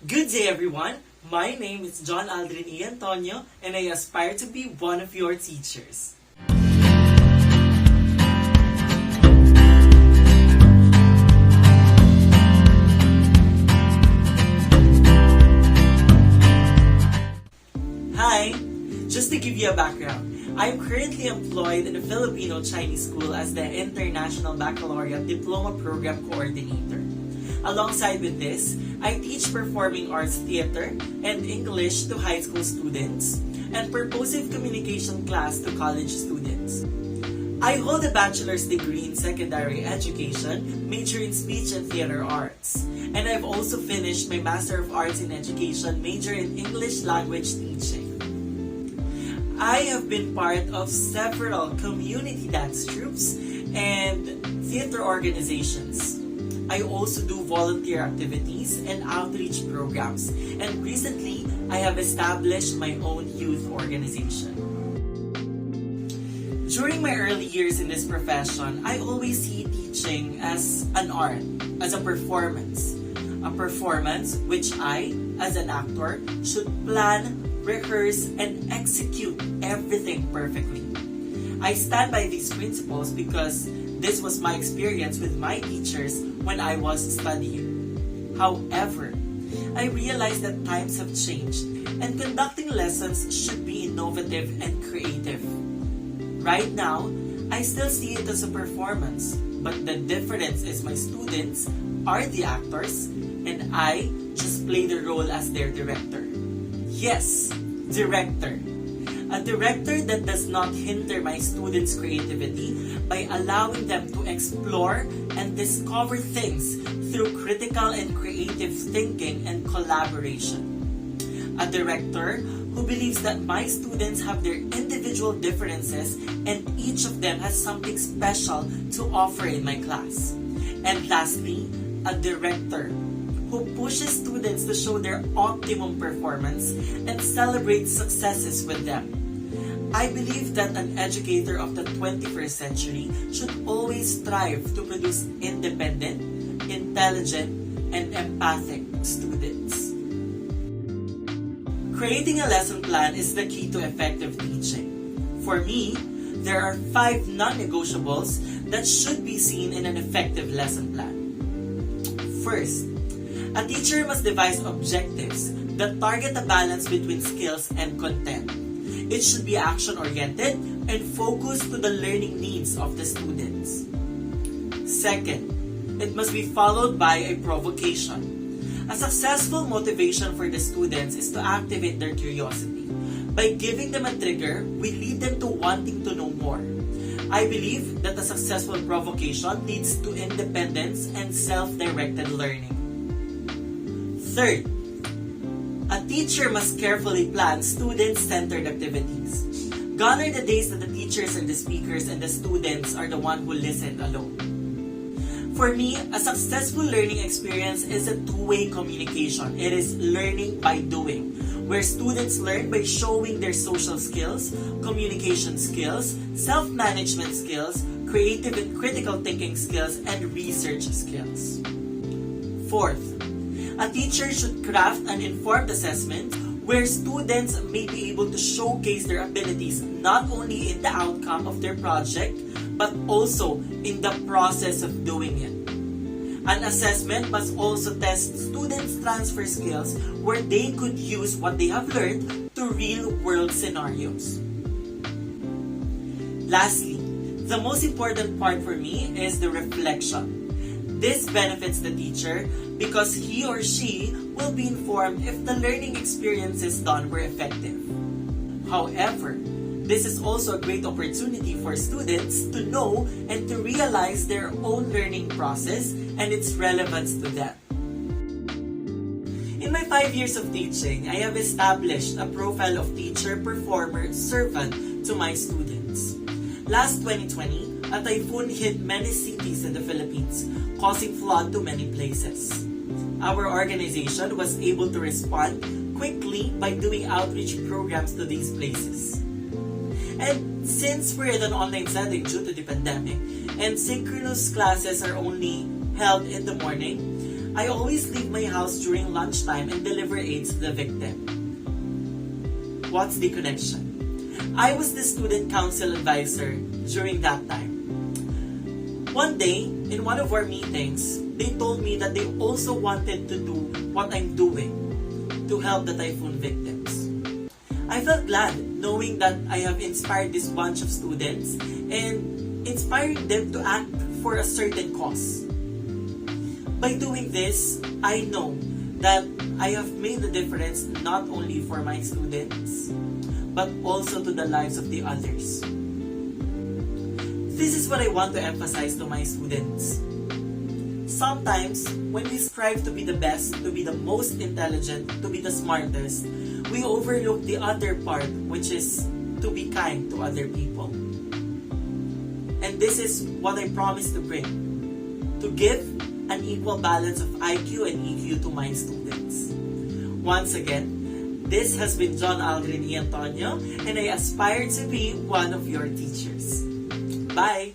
Good day, everyone. My name is John Aldrin E. Antonio, and I aspire to be one of your teachers. Hi! Just to give you a background, I am currently employed in the Filipino Chinese School as the International Baccalaureate Diploma Program Coordinator. Alongside with this, I teach performing arts theater and English to high school students and purposive communication class to college students. I hold a bachelor's degree in secondary education, major in speech and theater arts. And I've also finished my Master of Arts in Education, major in English language teaching. I have been part of several community dance troupes and theater organizations. I also do volunteer activities and outreach programs, and recently I have established my own youth organization. During my early years in this profession, I always see teaching as an art, as a performance. A performance which I, as an actor, should plan, rehearse, and execute everything perfectly. I stand by these principles because this was my experience with my teachers when I was studying. However, I realized that times have changed and conducting lessons should be innovative and creative. Right now, I still see it as a performance, but the difference is my students are the actors and I just play the role as their director. Yes, director. A director that does not hinder my students' creativity by allowing them to explore and discover things through critical and creative thinking and collaboration. A director who believes that my students have their individual differences and each of them has something special to offer in my class. And lastly, a director who pushes students to show their optimum performance and celebrates successes with them. I believe that an educator of the 21st century should always strive to produce independent, intelligent, and empathic students. Creating a lesson plan is the key to effective teaching. For me, there are 5 non-negotiables that should be seen in an effective lesson plan. First, a teacher must devise objectives that target a balance between skills and content. It should be action-oriented and focused to the learning needs of the students. Second, it must be followed by a provocation. A successful motivation for the students is to activate their curiosity. By giving them a trigger, we lead them to wanting to know more. I believe that a successful provocation leads to independence and self-directed learning. Third, a teacher must carefully plan student-centered activities. Gone are the days that the teachers are the speakers and the students are the one who listen alone. For me, a successful learning experience is a two-way communication. It is learning by doing, where students learn by showing their social skills, communication skills, self-management skills, creative and critical thinking skills, and research skills. Fourth, a teacher should craft an informed assessment where students may be able to showcase their abilities not only in the outcome of their project, but also in the process of doing it. An assessment must also test students' transfer skills where they could use what they have learned to real-world scenarios. Lastly, the most important part for me is the reflection. This benefits the teacher because he or she will be informed if the learning experiences done were effective. However, this is also a great opportunity for students to know and to realize their own learning process and its relevance to them. In my 5 years of teaching, I have established a profile of teacher, performer, servant to my students. Last 2020, a typhoon hit many cities in the Philippines, causing flood to many places. Our organization was able to respond quickly by doing outreach programs to these places. And since we're in an online setting due to the pandemic, and synchronous classes are only held in the morning, I always leave my house during lunchtime and deliver aids to the victim. What's the connection? I was the student council advisor during that time. One day, in one of our meetings, they told me that they also wanted to do what I'm doing to help the typhoon victims. I felt glad knowing that I have inspired this bunch of students and inspiring them to act for a certain cause. By doing this, I know that I have made a difference not only for my students, but also to the lives of the others. This is what I want to emphasize to my students. Sometimes, when we strive to be the best, to be the most intelligent, to be the smartest, we overlook the other part, which is to be kind to other people. And this is what I promise to bring. To give an equal balance of IQ and EQ to my students. Once again, this has been John Aldrin E. Antonio, and I aspire to be one of your teachers. Bye!